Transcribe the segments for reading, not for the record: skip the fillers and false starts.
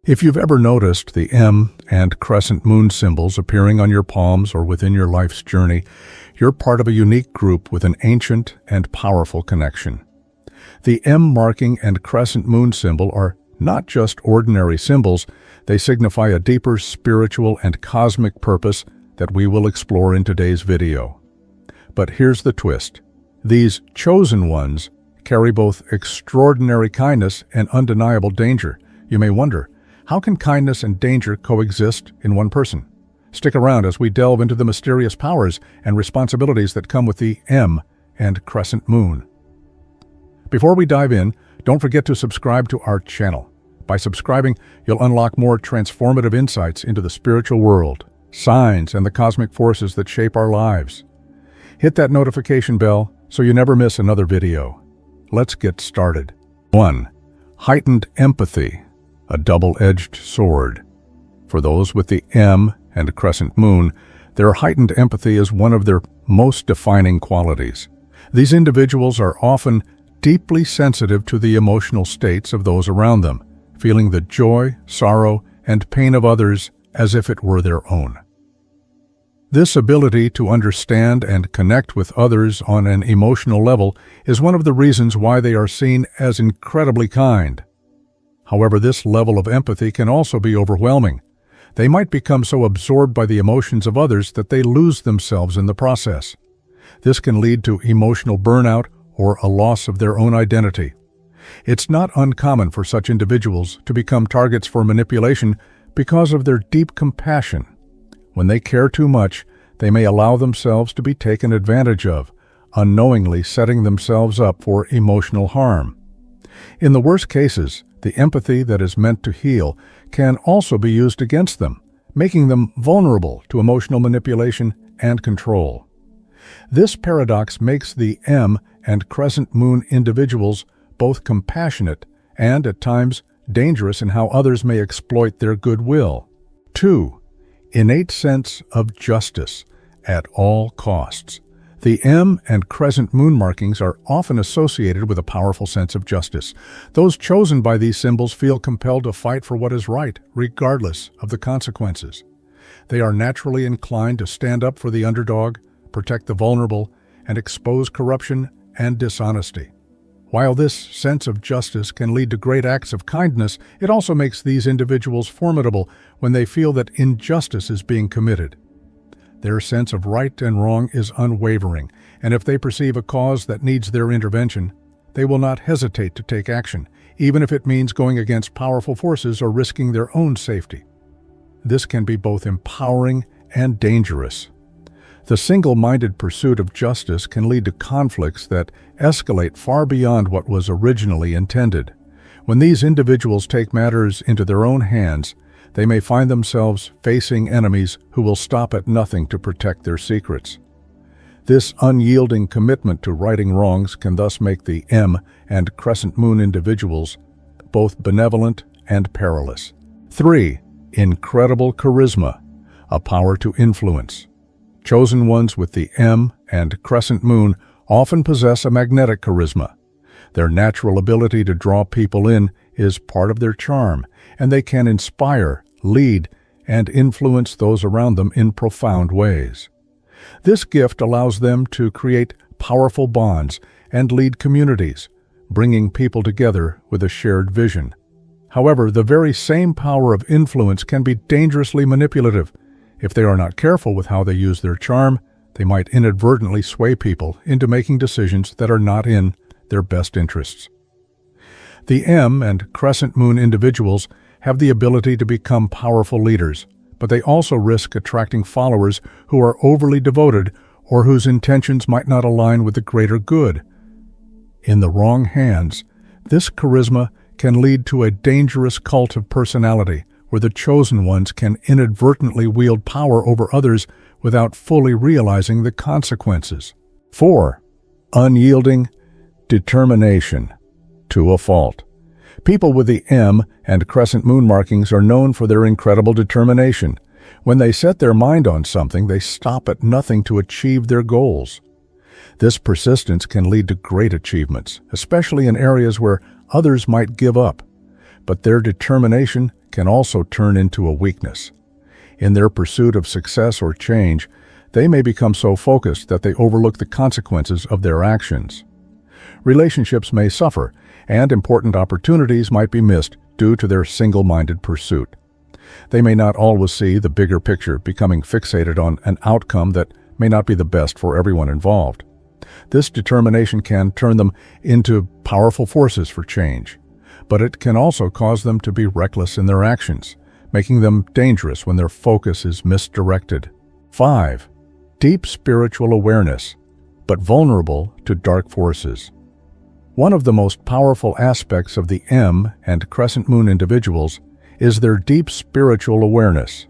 If you've ever noticed the M and Crescent Moon symbols appearing on your palms or within your life's journey, you're part of a unique group with an ancient and powerful connection. The M marking and Crescent Moon symbol are not just ordinary symbols, they signify a deeper spiritual and cosmic purpose that we will explore in today's video. But here's the twist. These chosen ones carry both extraordinary kindness and undeniable danger. You may wonder, how can kindness and danger coexist in one person? Stick around as we delve into the mysterious powers and responsibilities that come with the M and Crescent Moon. Before we dive in, don't forget to subscribe to our channel. By subscribing, you'll unlock more transformative insights into the spiritual world, signs, and the cosmic forces that shape our lives. Hit that notification bell so you never miss another video. Let's get started. 1. Heightened empathy, a double-edged sword. For those with the M and Crescent Moon, their heightened empathy is one of their most defining qualities. These individuals are often deeply sensitive to the emotional states of those around them, feeling the joy, sorrow, and pain of others as if it were their own. This ability to understand and connect with others on an emotional level is one of the reasons why they are seen as incredibly kind. However, this level of empathy can also be overwhelming. They might become so absorbed by the emotions of others that they lose themselves in the process. This can lead to emotional burnout or a loss of their own identity. It's not uncommon for such individuals to become targets for manipulation because of their deep compassion. When they care too much, they may allow themselves to be taken advantage of, unknowingly setting themselves up for emotional harm. In the worst cases, the empathy that is meant to heal can also be used against them, making them vulnerable to emotional manipulation and control. This paradox makes the M and Crescent Moon individuals both compassionate and, at times, dangerous in how others may exploit their goodwill. 2. Innate sense of justice at all costs. The M and Crescent Moon markings are often associated with a powerful sense of justice. Those chosen by these symbols feel compelled to fight for what is right, regardless of the consequences. They are naturally inclined to stand up for the underdog, protect the vulnerable, and expose corruption and dishonesty. While this sense of justice can lead to great acts of kindness, it also makes these individuals formidable when they feel that injustice is being committed. Their sense of right and wrong is unwavering, and if they perceive a cause that needs their intervention, they will not hesitate to take action, even if it means going against powerful forces or risking their own safety. This can be both empowering and dangerous. The single-minded pursuit of justice can lead to conflicts that escalate far beyond what was originally intended. When these individuals take matters into their own hands, they may find themselves facing enemies who will stop at nothing to protect their secrets. This unyielding commitment to righting wrongs can thus make the M and Crescent Moon individuals both benevolent and perilous. 3. Incredible charisma, a power to influence. Chosen ones with the M and Crescent Moon often possess a magnetic charisma. Their natural ability to draw people in is part of their charm, and they can inspire, lead, and influence those around them in profound ways. This gift allows them to create powerful bonds and lead communities, bringing people together with a shared vision. However, the very same power of influence can be dangerously manipulative. If they are not careful with how they use their charm, they might inadvertently sway people into making decisions that are not in their best interests. The M and Crescent Moon individuals have the ability to become powerful leaders, but they also risk attracting followers who are overly devoted or whose intentions might not align with the greater good. In the wrong hands, this charisma can lead to a dangerous cult of personality, where the chosen ones can inadvertently wield power over others without fully realizing the consequences. 4. Unyielding determination to a fault. People with the M and Crescent Moon markings are known for their incredible determination. When they set their mind on something, they stop at nothing to achieve their goals. This persistence can lead to great achievements, especially in areas where others might give up. But their determination can also turn into a weakness. In their pursuit of success or change, they may become so focused that they overlook the consequences of their actions. Relationships may suffer, and important opportunities might be missed due to their single-minded pursuit. They may not always see the bigger picture, becoming fixated on an outcome that may not be the best for everyone involved. This determination can turn them into powerful forces for change, but it can also cause them to be reckless in their actions, making them dangerous when their focus is misdirected. 5. Deep spiritual awareness, but vulnerable to dark forces. One of the most powerful aspects of the M and Crescent Moon individuals is their deep spiritual awareness.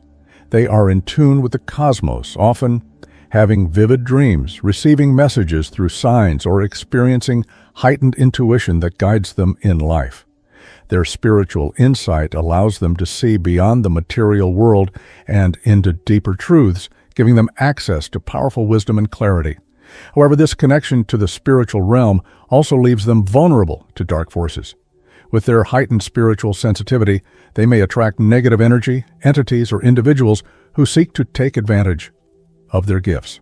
They are in tune with the cosmos, often having vivid dreams, receiving messages through signs, or experiencing heightened intuition that guides them in life. Their spiritual insight allows them to see beyond the material world and into deeper truths, giving them access to powerful wisdom and clarity. However, this connection to the spiritual realm also leaves them vulnerable to dark forces. With their heightened spiritual sensitivity, they may attract negative energy, entities, or individuals who seek to take advantage of their gifts.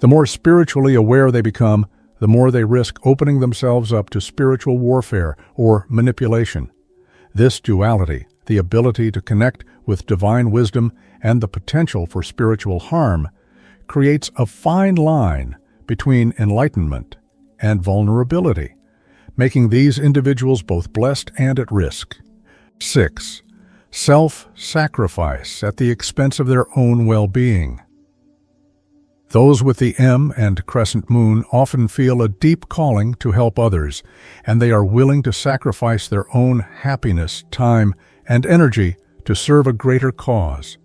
The more spiritually aware they become, the more they risk opening themselves up to spiritual warfare or manipulation. This duality, the ability to connect with divine wisdom and the potential for spiritual harm, creates a fine line between enlightenment and vulnerability, making these individuals both blessed and at risk. 6. Self-sacrifice at the expense of their own well-being. Those with the M and Crescent Moon often feel a deep calling to help others, and they are willing to sacrifice their own happiness, time, and energy to serve a greater cause.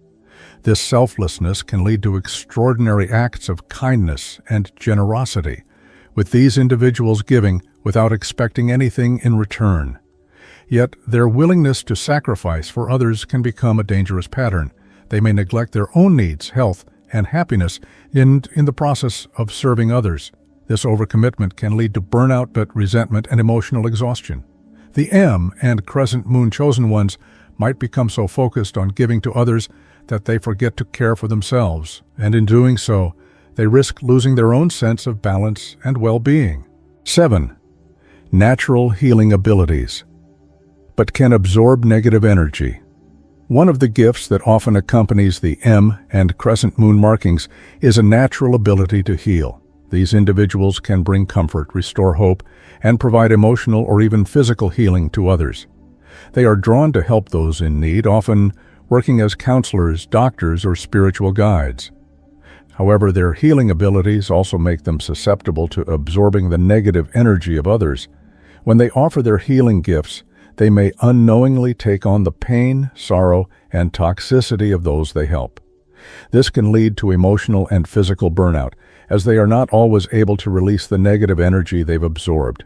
This selflessness can lead to extraordinary acts of kindness and generosity, with these individuals giving without expecting anything in return. Yet their willingness to sacrifice for others can become a dangerous pattern. They may neglect their own needs, health, and happiness in the process of serving others. This overcommitment can lead to burnout, but resentment and emotional exhaustion. The M and Crescent Moon chosen ones might become so focused on giving to others that they forget to care for themselves, and in doing so, they risk losing their own sense of balance and well-being. 7. Natural healing abilities, but can absorb negative energy. One of the gifts that often accompanies the M and Crescent Moon markings is a natural ability to heal. These individuals can bring comfort, restore hope, and provide emotional or even physical healing to others. They are drawn to help those in need, often working as counselors, doctors, or spiritual guides. However, their healing abilities also make them susceptible to absorbing the negative energy of others. When they offer their healing gifts, they may unknowingly take on the pain, sorrow, and toxicity of those they help. This can lead to emotional and physical burnout, as they are not always able to release the negative energy they've absorbed.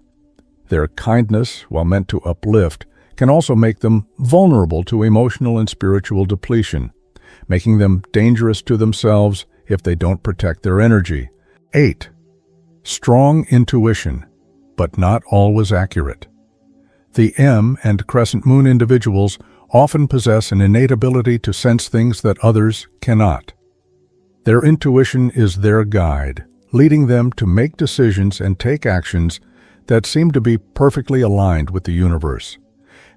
Their kindness, while meant to uplift, can also make them vulnerable to emotional and spiritual depletion, making them dangerous to themselves if they don't protect their energy. 8. Strong intuition, but not always accurate. The M and Crescent Moon individuals often possess an innate ability to sense things that others cannot. Their intuition is their guide, leading them to make decisions and take actions that seem to be perfectly aligned with the universe.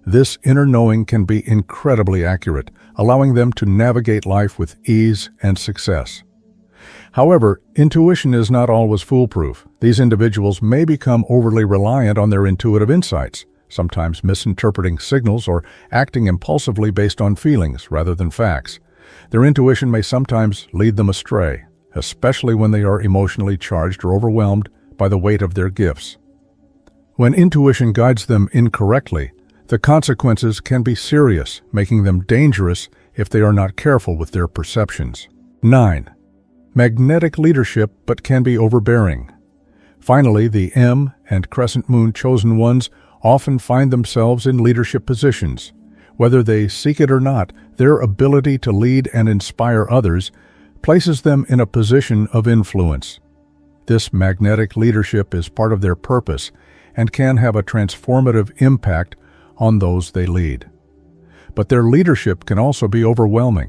This inner knowing can be incredibly accurate, allowing them to navigate life with ease and success. However, intuition is not always foolproof. These individuals may become overly reliant on their intuitive insights, sometimes misinterpreting signals or acting impulsively based on feelings rather than facts. Their intuition may sometimes lead them astray, especially when they are emotionally charged or overwhelmed by the weight of their gifts. When intuition guides them incorrectly, the consequences can be serious, making them dangerous if they are not careful with their perceptions. 9. Magnetic leadership, but can be overbearing. Finally, the M and Crescent Moon chosen ones often find themselves in leadership positions. Whether they seek it or not, their ability to lead and inspire others places them in a position of influence. This magnetic leadership is part of their purpose and can have a transformative impact on those they lead. but their leadership can also be overwhelming.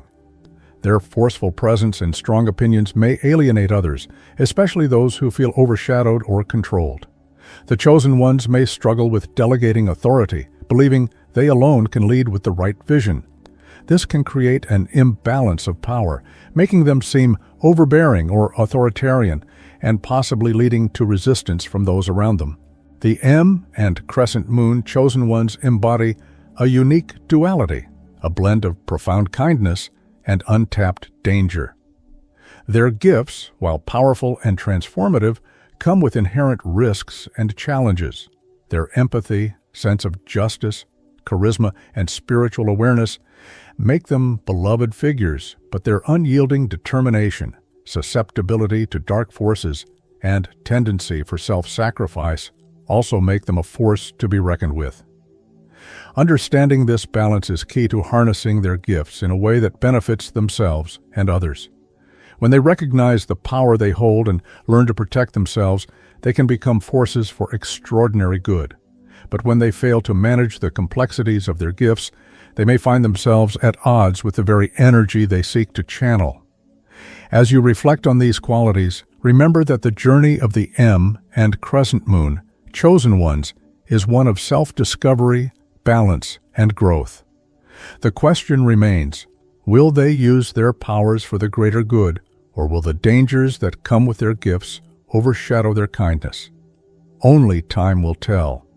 Their forceful presence and strong opinions may alienate others, especially those who feel overshadowed or controlled. The chosen ones may struggle with delegating authority, believing they alone can lead with the right vision. This can create an imbalance of power, making them seem overbearing or authoritarian, and possibly leading to resistance from those around them. The M and Crescent Moon chosen ones embody a unique duality, a blend of profound kindness and untapped danger. Their gifts, while powerful and transformative, come with inherent risks and challenges. Their empathy, sense of justice, charisma, and spiritual awareness make them beloved figures, but their unyielding determination, susceptibility to dark forces, and tendency for self-sacrifice also make them a force to be reckoned with. Understanding this balance is key to harnessing their gifts in a way that benefits themselves and others. When they recognize the power they hold and learn to protect themselves, they can become forces for extraordinary good. But when they fail to manage the complexities of their gifts, they may find themselves at odds with the very energy they seek to channel. As you reflect on these qualities, remember that the journey of the M and Crescent Moon, chosen ones, is one of self-discovery, balance, and growth. The question remains, will they use their powers for the greater good, or will the dangers that come with their gifts overshadow their kindness? Only time will tell.